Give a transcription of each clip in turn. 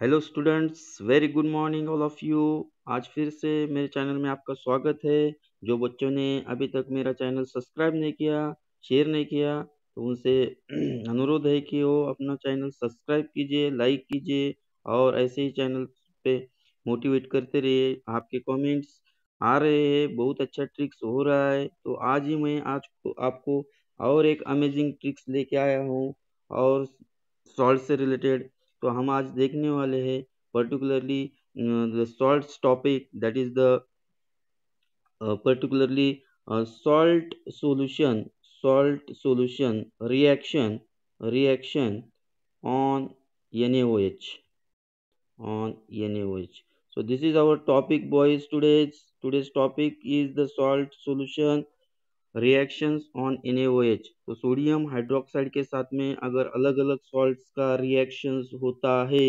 Hello students, very good morning all of you. आज फिर से मेरे चैनल में आपका स्वागत है। जो बच्चों ने अभी तक मेरा चैनल सब्सक्राइब नहीं किया, शेयर नहीं किया, तो उनसे अनुरोध है कि वो अपना चैनल सब्सक्राइब कीजिए, लाइक कीजिए और ऐसे ही चैनल पे मोटिवेट करते रहिए। आपके कमेंट्स आ रहे हैं, बहुत अच्छा ट्रिक्स हो रहा है। तो आज ही मैं आज आपको और एक अमेजिंग ट्रिक्स लेके आया हूँ और सॉल्ट से रिलेटेड। तो हम आज देखने वाले हैं particularly the salt topic, that is the particularly salt solution reaction on NaOH on NaOH. So this is our topic, boys. Today's topic is the salt solution reactions on NaOH। तो sodium hydroxide के साथ में अगर अलग अलग salts का reactions होता है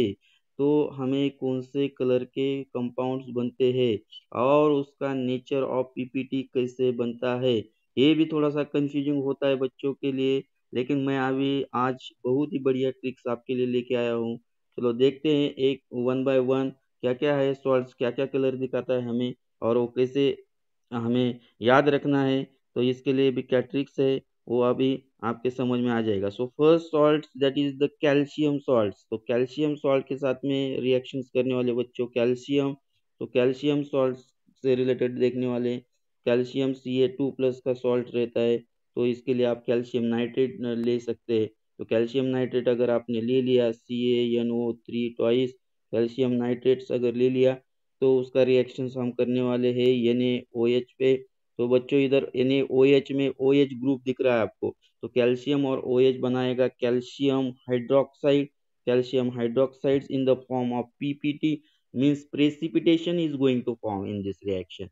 तो हमें कौन से कलर के कंपाउंड्स बनते हैं और उसका नेचर ऑफ पीपीटी कैसे बनता है, ये भी थोड़ा सा कंफ्यूजिंग होता है बच्चों के लिए। लेकिन मैं अभी आज बहुत ही बढ़िया ट्रिक्स आपके लिए लेके आया हूँ। चलो देखते हैं एक वन बाय वन क्या क्या है सॉल्ट्स, क्या क्या कलर दिखाता है हमें और वो कैसे हमें याद रखना है। तो इसके लिए भी क्या ट्रिक्स है वो अभी आपके समझ में आ जाएगा। So first salt that is the calcium salts. तो कैल्शियम सॉल्ट के साथ में रिएक्शंस करने वाले बच्चों कैल्शियम, तो कैल्शियम सॉल्ट से रिलेटेड देखने वाले कैल्शियम Ca2+ का सॉल्ट रहता है। तो इसके लिए आप कैल्शियम नाइट्रेट ले सकते हैं। तो कैल्शियम नाइट्रेट अगर आपने ले लिया CaNO3 ट्वाइस कैल्शियम नाइट्रेट्स अगर ले लिया तो उसका रिएक्शन हम करने वाले हैं NaOH पे। तो बच्चों इधर NaOH में OH ग्रुप दिख रहा है आपको, तो कैल्शियम और OH बनाएगा calcium hydroxides in the form of PPT, means precipitation is going to form in this reaction.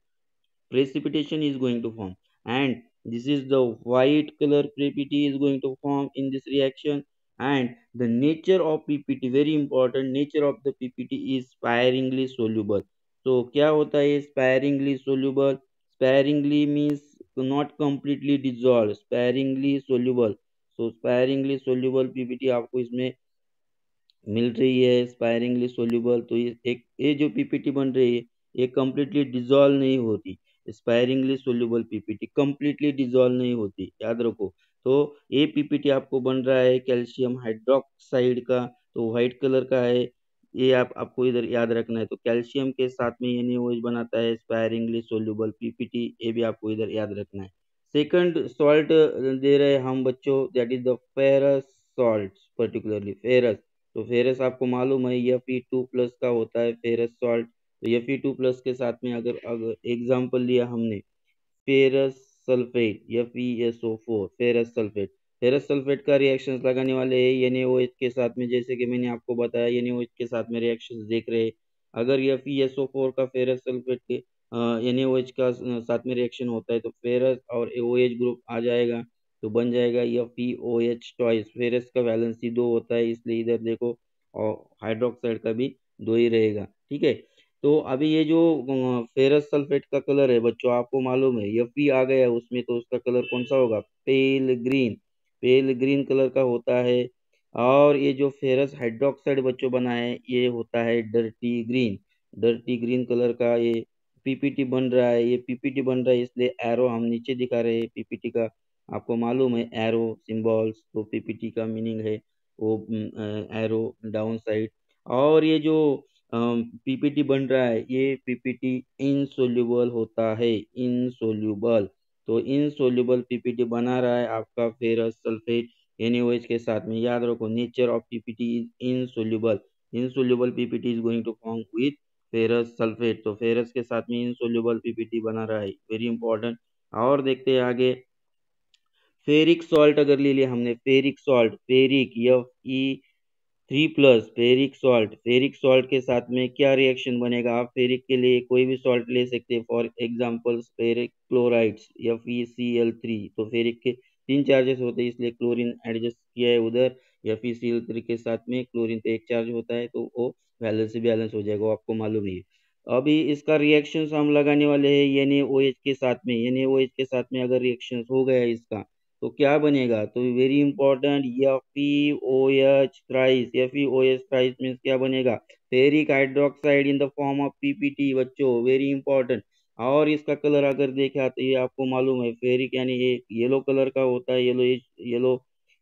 Precipitation is going to form, and this is the white color ppt is going to form in this reaction. And the nature of ppt, very important, nature of the ppt is sparingly soluble. तो क्या होता है sparingly soluble? Sparingly means not completely dissolved, sparingly soluble। so sparingly soluble ppt आपको इसमें मिल रही है, स्पायरिंगली soluble. तो ये जो पीपीटी बन रही है ये कम्प्लीटली डिजोल्व नहीं होती। स्पायरिंगली सोल्यूबल पीपीटी कम्प्लीटली डिजोल्व नहीं होती, याद रखो। तो ये पीपीटी आपको बन रहा है कैल्शियम हाइड्रोक्साइड का, तो व्हाइट कलर का है। ये आपको इधर याद रखना है। तो कैल्शियम के साथ में NaOH बनाता है स्पायरिंगली सोल्यूबल पीपीटी, ये भी आपको इधर याद रखना है। सेकंड सॉल्ट दे रहे हैं हम बच्चों, that is the ferrous salt, particularly ferrous. तो फेरस आपको मालूम है Fe2+ का होता है फेरस सॉल्ट। तो Fe2+ के साथ में अगर अगर एग्जाम्पल लिया हमने ferrous sulphate FeSO4 ferrous sulphate, ferrous sulphate का रिएक्शन लगाने वाले हैं NaOH के साथ में। जैसे कि मैंने आपको बताया NaOH के साथ में रिएक्शन देख रहे हैं। अगर FeSO4 का फेरस सल्फेट के NaOH का साथ में रिएक्शन होता है तो फेरस और OH ग्रुप आ जाएगा, तो बन जाएगा FeOH ट्वाइस। फेरस का वैलेंसी 2 होता है, इसलिए इधर देखो, और हाइड्रोक्साइड का भी 2 ही रहेगा, ठीक है। तो अभी ये जो फेरस सल्फेट का कलर है बच्चों, आपको मालूम है Fe आ गया है उसमें, तो उसका कलर कौन सा होगा? पेल ग्रीन, पेल ग्रीन कलर का होता है। और ये जो फेरस हाइड्रोक्साइड बच्चों बना है ये होता है dirty green, dirty green colour का। ये पीपीटी बन रहा है, ये पीपीटी बन रहा है, इसलिए एरो हम नीचे दिखा रहे हैं पीपीटी का। आपको मालूम है एरो सिंबल्स, तो पीपीटी का मीनिंग है वो एरो डाउन साइड। और ये जो पीपीटी बन रहा है ये पीपीटी इनसोल्यूबल होता है, इनसोल्यूबल। तो इनसोल्यूबल पीपीटी बना रहा है आपका फेरस सल्फेट NaOH के साथ में। याद रखो nature of PPT is insoluble, insoluble PPT is going to form with ferrous sulphate. तो फेरस के साथ में इनसोल्यूबल पीपीटी बना रहा है, वेरी इंपॉर्टेंट। और देखते हैं आगे, फेरिक सॉल्ट अगर ले लिया हमने, ferric salt, ferric Fe3+, ferric salt के साथ में क्या रिएक्शन बनेगा? आप फेरिक के लिए कोई भी सॉल्ट ले सकते हैं, for example ferric chlorides FeCl3। तो फेरिक के 3 चार्जेस होते हैं, इसलिए क्लोरीन एडजस्ट किया है उधर। FeCl3 के साथ में क्लोरीन पे 1 चार्ज होता है, तो वो बैलेंस से बैलेंस हो जाएगा, वो आपको मालूम ही है। अभी इसका रिएक्शन हम लगाने वाले हैं NaOH के साथ में। NaOH के साथ में अगर रिएक्शन हो गया इसका तो क्या बनेगा, तो very important, FeOH thrice, FeOH thrice means क्या बनेगा, ferric hydroxide in the form of PPT बच्चों, वेरी इंपॉर्टेंट। और इसका कलर अगर देखा तो ये आपको मालूम है, फेरिक यानी ये येलो कलर का होता है, येलो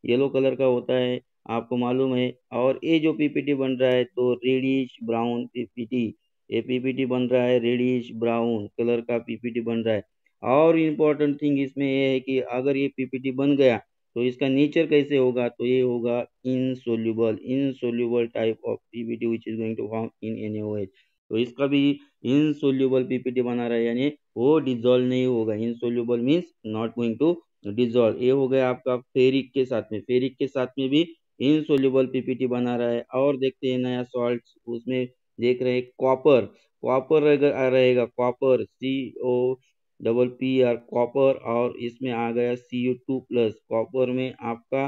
येलो कलर का होता है, आपको मालूम है। और ये जो पीपीटी बन रहा है तो रेडिश ब्राउन पीपीटी, ये पीपीटी बन रहा है रेडिश ब्राउन कलर का पीपीटी बन रहा है। और इम्पोर्टेंट थिंग इसमें ये है कि अगर ये पीपीटी बन गया तो इसका नेचर कैसे होगा, तो ये होगा insoluble type of PPT which is going to form in NaOH। तो इसका भी इनसोल्यूबल पीपीटी बना रहा है, यानी वो डिजोल्व नहीं होगा, insoluble means not going to dissolve. ये हो गया आपका फेरिक के साथ में, फेरिक के साथ में भी इनसोल्यूबल पीपीटी बना रहा है। और देखते हैं नया सॉल्ट, उसमें देख रहे हैं कॉपर, कॉपर अगर रहेगा, कॉपर COPPR कॉपर, और इसमें आ गया Cu2 प्लस, कॉपर में आपका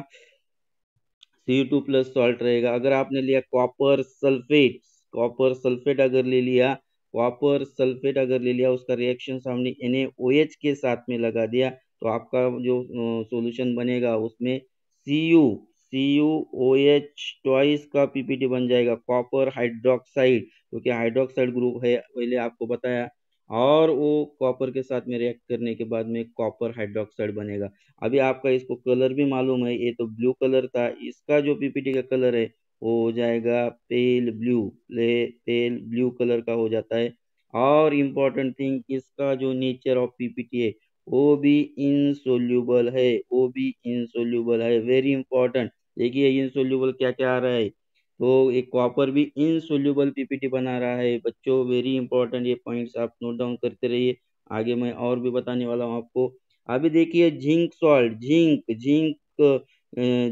Cu2 प्लस सॉल्ट रहेगा। अगर आपने लिया कॉपर सल्फेट, कॉपर सल्फेट अगर ले लिया, कॉपर सल्फेट अगर ले लिया, उसका रिएक्शन हमने NaOH के साथ में लगा दिया, तो आपका जो सॉल्यूशन बनेगा उसमें CuOH ट्वाइस का पीपीटी बन जाएगा, कॉपर हाइड्रोक्साइड, क्योंकि हाइड्रोक्साइड ग्रुप है पहले आपको बताया। और वो कॉपर के साथ में रिएक्ट करने के बाद में कॉपर हाइड्रोक्साइड बनेगा। अभी आपका इसको कलर भी मालूम है, ये तो ब्लू कलर था, इसका जो पीपीटी का कलर है वो हो जाएगा pale blue, pale blue colour का हो जाता है। और इम्पोर्टेंट थिंग, इसका जो नेचर ऑफ पीपीटी है वो भी इनसोल्यूबल है, वो भी इनसोल्यूबल है, वेरी इंपॉर्टेंट। देखिए इनसोल्यूबल क्या क्या आ रहा है, तो एक कॉपर भी इनसोल्यूबल पीपीटी बना रहा है बच्चों, वेरी इंपॉर्टेंट, ये पॉइंट्स आप नोट डाउन करते रहिए, आगे मैं और भी बताने वाला हूँ आपको। अभी देखिए जिंक सॉल्ट,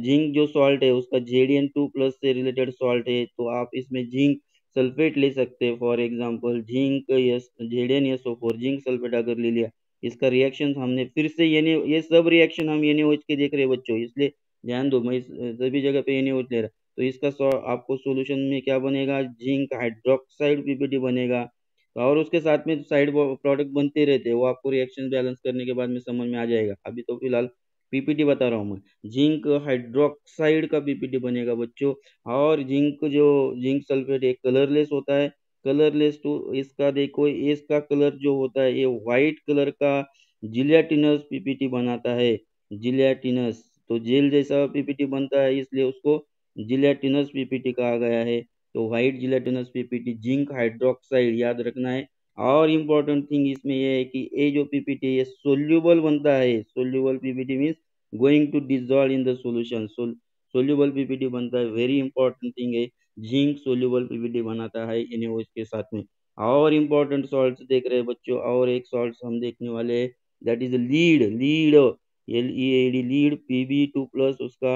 जिंक जो सॉल्ट है उसका Zn2 प्लस से रिलेटेड सॉल्ट है, तो आप इसमें जिंक सल्फेट ले सकते हैं, for example zinc yes ZnSO4, zinc sulphate अगर ले लिया, इसका रिएक्शन हमने फिर से ये सब रिएक्शन हम NaOH के देख रहे हैं बच्चों, इसलिए ध्यान दो, मैं सभी जगह पे NaOH ले रहा, तो इसका आपको सॉल्यूशन में क्या बनेगा, जिंक हाइड्रोक्साइड पीपीटी बनेगा। और उसके साथ में साइड प्रोडक्ट बनते रहते हैं, वो आपको रिएक्शन बैलेंस करने के बाद में समझ में आ जाएगा, अभी तो फिलहाल पीपीटी बता रहा हूँ मैं। जिंक हाइड्रोक्साइड का पीपीटी बनेगा बच्चों। और जिंक सल्फेट एक कलरलेस होता है, कलरलेस, तो इसका देखो इसका कलर जो होता है ये व्हाइट कलर का जिलेटिनस पीपीटी बनाता है, जिलेटिनस, तो जेल जैसा पीपीटी बनता है, इसलिए उसको जिलेटिनस पीपीटी कहा गया है। तो white gelatinous PPT, zinc hydroxide याद रखना है। और इम्पोर्टेंट थिंग इसमें यह है कि ये जो पीपीटी है सोल्यूबल बनता है, soluble PPT means going to dissolve in the solution, soluble PPT बनता है, वेरी इंपॉर्टेंट थिंग है, जिंक सोल्यूबल पीपीटी बनाता है NaOH के साथ में। और इम्पोर्टेंट सॉल्ट्स देख रहे हैं बच्चों, और एक सॉल्ट हम देखने वाले हैं, that is lead, LEAD, lead Pb2 plus उसका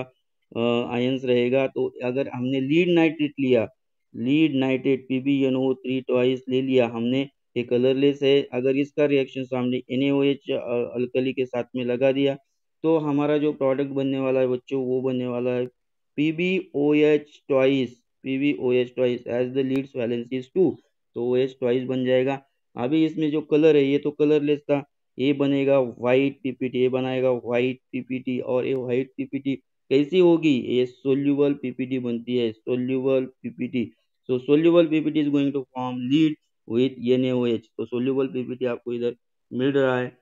आयंस रहेगा। तो अगर हमने लीड नाइट्रेट लिया, लीड नाइट्रेट PbNO3 ट्वाइस ले लिया हमने, ये कलरलेस है, अगर इसका रिएक्शन सामने NaOH अल्कली के साथ में लगा दिया, तो हमारा जो प्रोडक्ट बनने वाला है बच्चों वो बनने वाला है PbOH twice, PbOH twice as the lead's valency is 2, तो OH ट्वाइस बन जाएगा। अभी इसमें जो कलर है ये तो कलरलेस था, ये बनेगा व्हाइट पीपीटी, ये बनाएगा व्हाइट पीपीटी। और ये व्हाइट पीपीटी कैसी होगी, ये सोल्यूबल पीपीटी बनती है, soluble PPT. So soluble PPT is going to form lead with NaOH, तो सोल्यूबल पीपीटी आपको इधर मिल रहा है।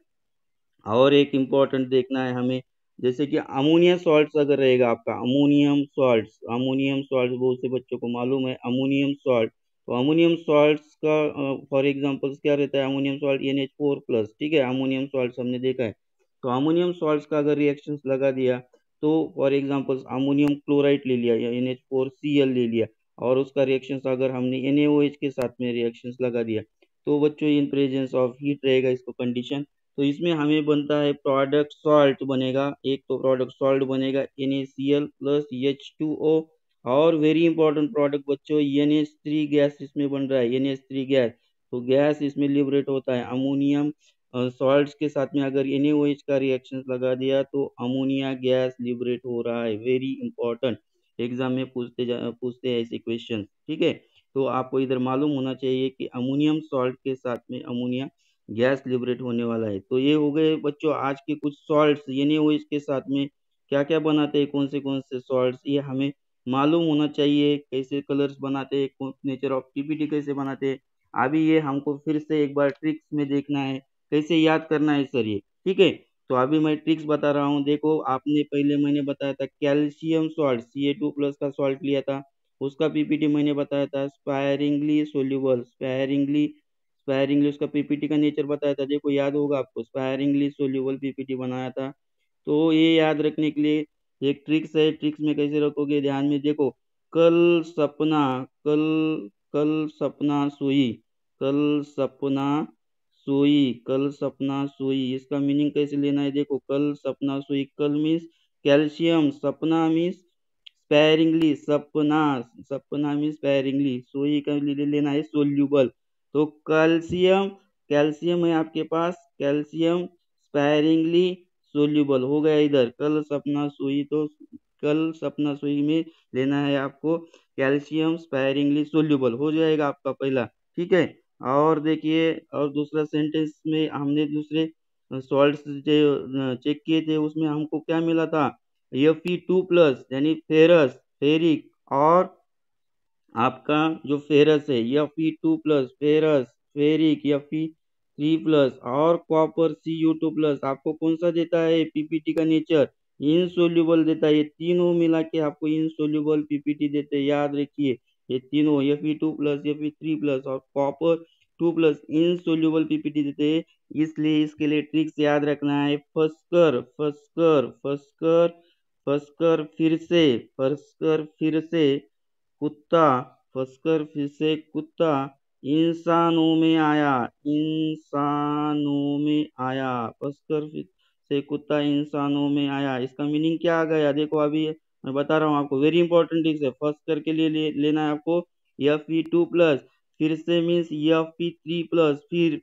और एक इम्पोर्टेंट देखना है हमें, जैसे कि अमोनिया सॉल्ट्स अगर रहेगा आपका, अमोनियम सॉल्ट्स बहुत से बच्चों को मालूम है, अमोनियम सॉल्ट, तो अमोनियम सॉल्ट्स का फॉर एग्जांपल्स क्या रहता है, अमोनियम सॉल्ट NH4 प्लस, ठीक है, अमोनियम सॉल्ट्स हमने देखा है। तो अमोनियम सॉल्ट्स का अगर रिएक्शंस लगा दिया, तो फॉर एग्जांपल्स अमोनियम क्लोराइड ले लिया या NH4Cl ले लिया, और उसका रिएक्शंस अगर हमने NaOH के साथ में रिएक्शंस लगा दिया, तो बच्चों इन प्रेजेंस ऑफ हीट रहेगा इसको कंडीशन, तो इसमें हमें बनता है प्रोडक्ट सॉल्ट बनेगा, एक तो प्रोडक्ट सॉल्ट बनेगा NaCl प्लस H2O। और वेरी इंपॉर्टेंट प्रोडक्ट बच्चों NH3 गैस इसमें बन रहा है, NH3 गैस, तो गैस इसमें लिबरेट होता है अमोनियम सॉल्ट्स के साथ में, अगर NaOH का रिएक्शन लगा दिया तो अमोनिया गैस लिबरेट हो रहा है, वेरी इंपॉर्टेंट, एग्जाम में पूछते हैं ऐसे क्वेश्चन, ठीक है। तो आपको इधर मालूम होना चाहिए कि अमोनियम सॉल्ट के साथ में अमोनिया गैस लिबरेट होने वाला है। तो ये हो गए बच्चों आज के कुछ सॉल्ट्स, यानी वो इसके साथ में क्या क्या बनाते हैं, कौन से सॉल्ट्स, ये हमें मालूम होना चाहिए। कैसे कलर्स बनाते हैं, नेचर ऑफ पीपीटी कैसे बनाते हैं, अभी ये हमको फिर से एक बार ट्रिक्स में देखना है, कैसे याद करना है सर ये। ठीक है, तो अभी मैं ट्रिक्स बता रहा हूँ। देखो आपने पहले मैंने बताया था कैल्शियम सॉल्ट Ca2+ का सॉल्ट लिया था, उसका पीपीटी मैंने बताया था स्पायरिंगली सोल्यूबल, स्पायरिंगली उसका पीपीटी का नेचर बताया था। देखो याद होगा आपको, स्पायरिंगली सोल्यूबल पीपीटी बनाया था। तो ये याद रखने के लिए एक ट्रिक्स है। ट्रिक्स में कैसे रखोगे, ध्यान में देखो। कल सपना, कल कल सपना सोई, कल सपना सोई, कल सपना सोई, इसका मीनिंग कैसे लेना है। देखो कल सपना सोई, कल मीन्स कैल्शियम, सपना मीन्स स्पेयरिंगली, सपना, सपना मीन्स स्पेयरिंगली, सोई का लेना है सोल्यूबल। तो कैल्शियम, कैल्शियम है आपके पास, कैल्शियम स्पेयरिंगली सोल्यूबल हो गया इधर। कल सपना सोई, तो कल सपना सोई में लेना है आपको कैल्शियम स्पेयरिंगली सोल्यूबल, हो जाएगा आपका पहला। ठीक है, और देखिए, और दूसरा सेंटेंस में हमने दूसरे सॉल्ट्स चेक किए थे, उसमें हमको क्या मिला था, Fe2+ यानी फेरस, फेरिक, और आपका जो फेरस है Fe2+, फेरस, फेरिक, Fe3+, और कॉपर Cu2+, आपको कौन सा देता है पीपीटी का नेचर, इनसोल्यूबल देता है। ये तीनों मिला के आपको इनसोल्यूबल पीपीटी देते हैं, याद रखिए। ये तीनों Fe2+, Fe3+ और कॉपर 2+ इनसोल्यूबल पीपीटी देते हैं। इसलिए इसके लिए ट्रिक्स याद रखना है, फंसकर, फंसकर, फंसकर, फंसकर फिर से, फंसकर फिर से कुत्ता, फंसकर फिर से कुत्ता इंसानों में आया, इंसानों में आया, फंसकर फिर से कुत्ता इंसानों में आया, इसका मीनिंग क्या आ गया। देखो अभी मैं बता रहा हूँ आपको, वेरी इंपॉर्टेंट ट्रिक्स है। फंसकर के लिए लेना है आपको Fe2+, फिर से मीन्स Fe3+, फिर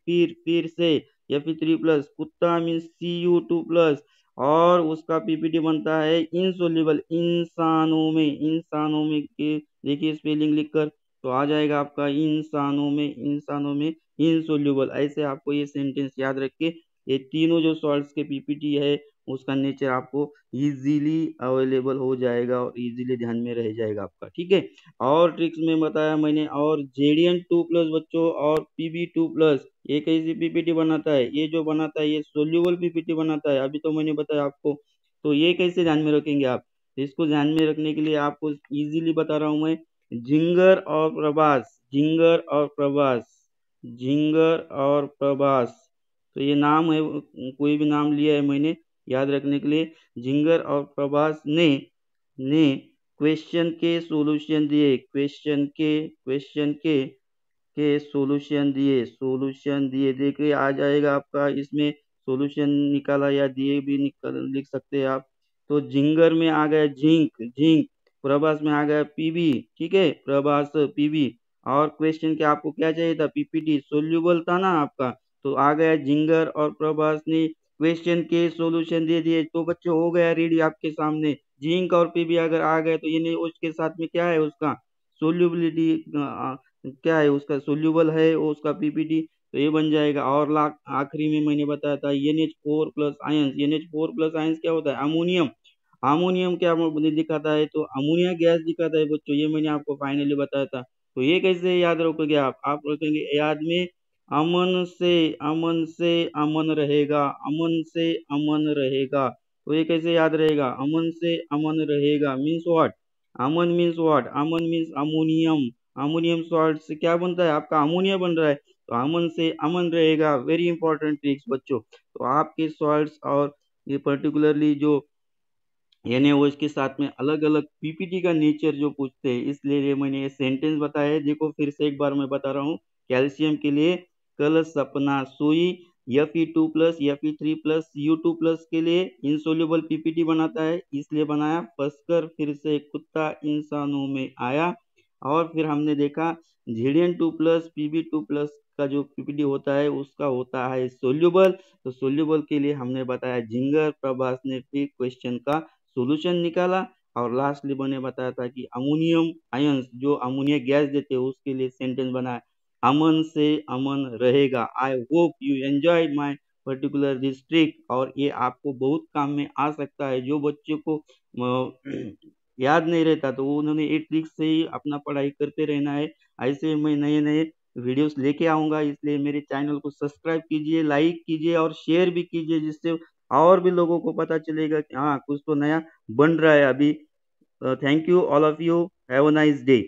से Fe3+, कुत्ता मीन्स Cu2+, और उसका पीपीटी बनता है इनसोल्यूबल, इंसानों में, इंसानों में के देखिए स्पेलिंग लिखकर, तो आ जाएगा आपका इंसानों में, इंसानों में इनसोल्यूबल। ऐसे आपको ये सेंटेंस याद रख के ये तीनों जो सॉल्ट्स के पीपीटी है उसका नेचर आपको इजीली अवेलेबल हो जाएगा और इजीली ध्यान में रह जाएगा आपका। ठीक है, और ट्रिक्स में बताया मैंने, और Zn2+ बच्चों और Pb2+, ये कैसी पीपीटी बनाता है, ये जो बनाता है ये सोल्यूबल पीपीटी बनाता है, अभी तो मैंने बताया आपको। तो ये कैसे ध्यान में रखेंगे आप, इसको ध्यान में रखने के लिए आपको इजीली बता रहा हूं मैं। जिंगर और प्रभास, जिंगर और प्रभास, जिंगर और प्रभास, तो ये नाम है, कोई भी नाम लिया है मैंने याद रखने के लिए। जिंगर और प्रभास ने क्वेश्चन के सॉल्यूशन दिए, क्वेश्चन के सॉल्यूशन दिए, सॉल्यूशन दिए, देखिए आ जाएगा आपका इसमें सॉल्यूशन निकाला या दिए भी निकल लिख सकते हैं आप। तो जिंगर में आ गया जिंक, जिंक, प्रभास में आ गया पीबी। ठीक है, प्रभास पीबी, और क्वेश्चन के आपको क्या चाहिए था, पीपीटी सोल्यूबल था ना आपका, तो आ गया जिंगर और प्रभास ने क्वेश्चन के सॉल्यूशन दे दिए। तो बच्चों हो गया रेडी आपके सामने, जिंक और पीबी अगर आ गए तो ये नहीं, उसके साथ में क्या है उसका सोल्यूबिलिटी, क्या है उसका सोल्यूबल है वो उसका पीपीटी, तो ये बन जाएगा। और लाख आखिरी में मैंने बताया था NH4+ आयंस, NH4+ आयंस क्या होता है, अमोनियम, अमोनियम क्या मुझे दिखाता है, तो अमोनिया गैस दिखाता है बच्चों, ये मैंने आपको फाइनली बताया था। तो ये कैसे याद रखोगे आप रखेंगे याद में, अमन से, अमन से अमन रहेगा, अमन से अमन रहेगा। तो ये कैसे याद रहेगा, अमन से अमन रहेगा means what, Aman means what, Aman means ammonium, ammonium salt से क्या बनता है आपका, अमोनिया बन रहा है, तो अमन से अमन रहेगा। वेरी इंपॉर्टेंट ट्रिक्स बच्चों। तो आपके सॉल्ट्स और ये पर्टिकुलरली जो NaOH के साथ में अलग अलग पीपीटी का नेचर जो पूछते हैं, इसलिए ये मैंने ये सेंटेंस बताया है। देखो फिर से एक बार मैं बता रहा हूँ, कैल्शियम के लिए कल सपना सोई, Fe2+, Fe3+, Cu2+ के लिए इंसोल्यूबल पीपीटी बनाता है, इसलिए बनाया। फंसकर फिर से कुत्ता इंसानों में आया, और फिर हमने देखा Zn2+, Pb2+ का जो पीपीटी होता है उसका होता है सोल्यूबल। तो सोल्यूबल के लिए हमने बताया जिंगर, प्रभास ने फिर क्वेश्चन का सॉल्यूशन निकाला, और लास्टली मैंने बताया था कि अमोनियम आयंस जो अमोनिया गैस देते हैं उसके लिए सेंटेंस बनाया, अमन से अमन रहेगा। I hope you enjoy my particular this trick, और ये आपको बहुत काम में आ सकता है। जो बच्चों को याद नहीं रहता तो वो उन्होंने ये ट्रिक से ही अपना पढ़ाई करते रहना है। ऐसे मैं नए नए वीडियोस लेके आऊंगा, इसलिए मेरे चैनल को सब्सक्राइब कीजिए, लाइक कीजिए और शेयर भी कीजिए, जिससे और भी लोगों को पता चलेगा कि हाँ कुछ तो नया बन रहा है अभी। Thank you all of you, have a nice day.